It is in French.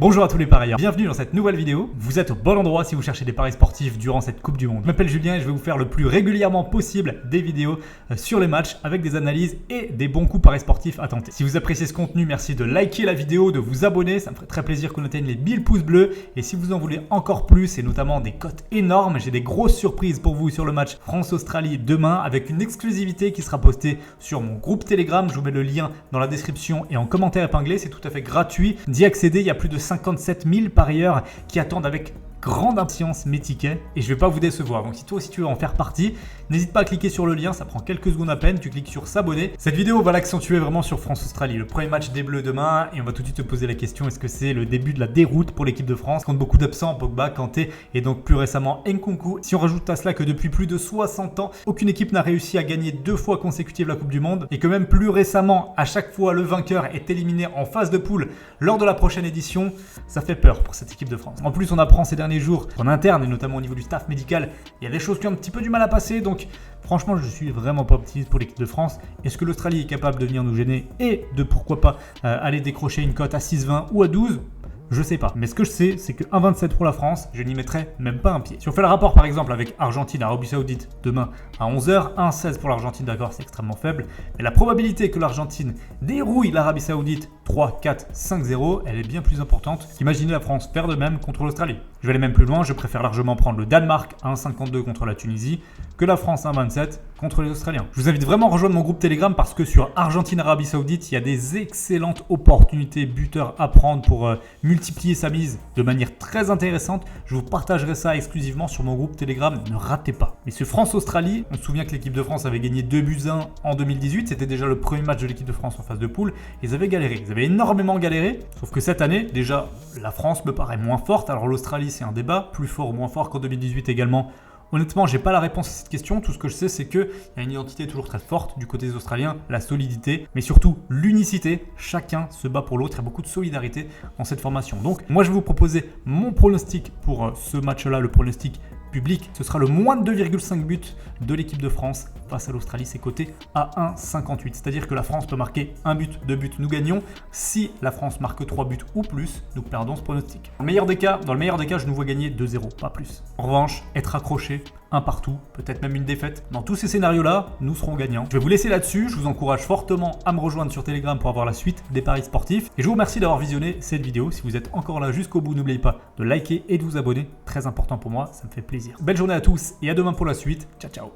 Bonjour à tous les parieurs, bienvenue dans cette nouvelle vidéo. Vous êtes au bon endroit si vous cherchez des paris sportifs durant cette Coupe du Monde. Je m'appelle Julien et je vais vous faire le plus régulièrement possible des vidéos sur les matchs avec des analyses et des bons coups paris sportifs à tenter. Si vous appréciez ce contenu, merci de liker la vidéo, de vous abonner, ça me ferait très plaisir qu'on atteigne les 1000 pouces bleus. Et si vous en voulez encore plus et notamment des cotes énormes, j'ai des grosses surprises pour vous sur le match France-Australie demain avec une exclusivité qui sera postée sur mon groupe Telegram. Je vous mets le lien dans la description et en commentaire épinglé, c'est tout à fait gratuit d'y accéder. Il y a plus de 57 000 parieurs qui attendent avec grande impatience mes tickets et je vais pas vous décevoir. Donc si toi aussi tu veux en faire partie, n'hésite pas à cliquer sur le lien, ça prend quelques secondes à peine, tu cliques sur s'abonner. Cette vidéo va l'accentuer vraiment sur France-Australie, le premier match des Bleus demain, et on va tout de suite te poser la question, est-ce que c'est le début de la déroute pour l'équipe de France, compte beaucoup d'absents, Pogba, Kanté et donc plus récemment Nkunku. Si on rajoute à cela que depuis plus de 60 ans, aucune équipe n'a réussi à gagner 2 fois consécutives la Coupe du Monde et que même plus récemment, à chaque fois le vainqueur est éliminé en phase de poule lors de la prochaine édition, ça fait peur pour cette équipe de France. En plus, on apprend ces derniers jours en interne et notamment au niveau du staff médical, il y a des choses qui ont un petit peu du mal à passer, donc franchement je suis vraiment pas optimiste pour l'équipe de France. Est-ce que l'Australie est capable de venir nous gêner et de pourquoi pas aller décrocher une cote à 6,20 ou à 12? Je sais pas, mais ce que je sais, c'est que 1,27 pour la France, je n'y mettrai même pas un pied. Si on fait le rapport par exemple avec Argentine, Arabie Saoudite demain à 11h, 1,16 pour l'Argentine, d'accord, c'est extrêmement faible, mais la probabilité que l'Argentine dérouille l'Arabie Saoudite 3, 4, 5-0, elle est bien plus importante qu'imaginer la France faire de même contre l'Australie. Je vais aller même plus loin, je préfère largement prendre le Danemark à 1,52 contre la Tunisie que la France à 1,27 contre les Australiens. Je vous invite vraiment à rejoindre mon groupe Telegram parce que sur Argentine-Arabie Saoudite, il y a des excellentes opportunités buteurs à prendre pour multiplier sa mise de manière très intéressante. Je vous partagerai ça exclusivement sur mon groupe Telegram, ne ratez pas. Mais sur France-Australie, on se souvient que l'équipe de France avait gagné 2-1 en 2018, c'était déjà le premier match de l'équipe de France en phase de poule. Ils avaient galéré, ils avaient énormément galéré, sauf que cette année, déjà, la France me paraît moins forte, alors l'Australie c'est un débat, plus fort ou moins fort qu'en 2018 également. Honnêtement, j'ai pas la réponse à cette question. Tout ce que je sais, c'est qu'il y a une identité toujours très forte du côté des Australiens, la solidité, mais surtout l'unicité. Chacun se bat pour l'autre. Il y a beaucoup de solidarité dans cette formation. Donc, moi, je vais vous proposer mon pronostic pour ce match-là, le pronostic public. Ce sera le moins de 2,5 buts de l'équipe de France face à l'Australie. C'est coté à 1,58. C'est-à-dire que la France peut marquer 1 but, 2 buts, nous gagnons. Si la France marque 3 buts ou plus, nous perdons ce pronostic. Dans le meilleur des cas, je nous vois gagner 2-0, pas plus. En revanche, être accroché, un partout, peut-être même une défaite. Dans tous ces scénarios-là, nous serons gagnants. Je vais vous laisser là-dessus. Je vous encourage fortement à me rejoindre sur Telegram pour avoir la suite des paris sportifs. Et je vous remercie d'avoir visionné cette vidéo. Si vous êtes encore là jusqu'au bout, n'oubliez pas de liker et de vous abonner. Très important pour moi, ça me fait plaisir. Belle journée à tous et à demain pour la suite. Ciao, ciao.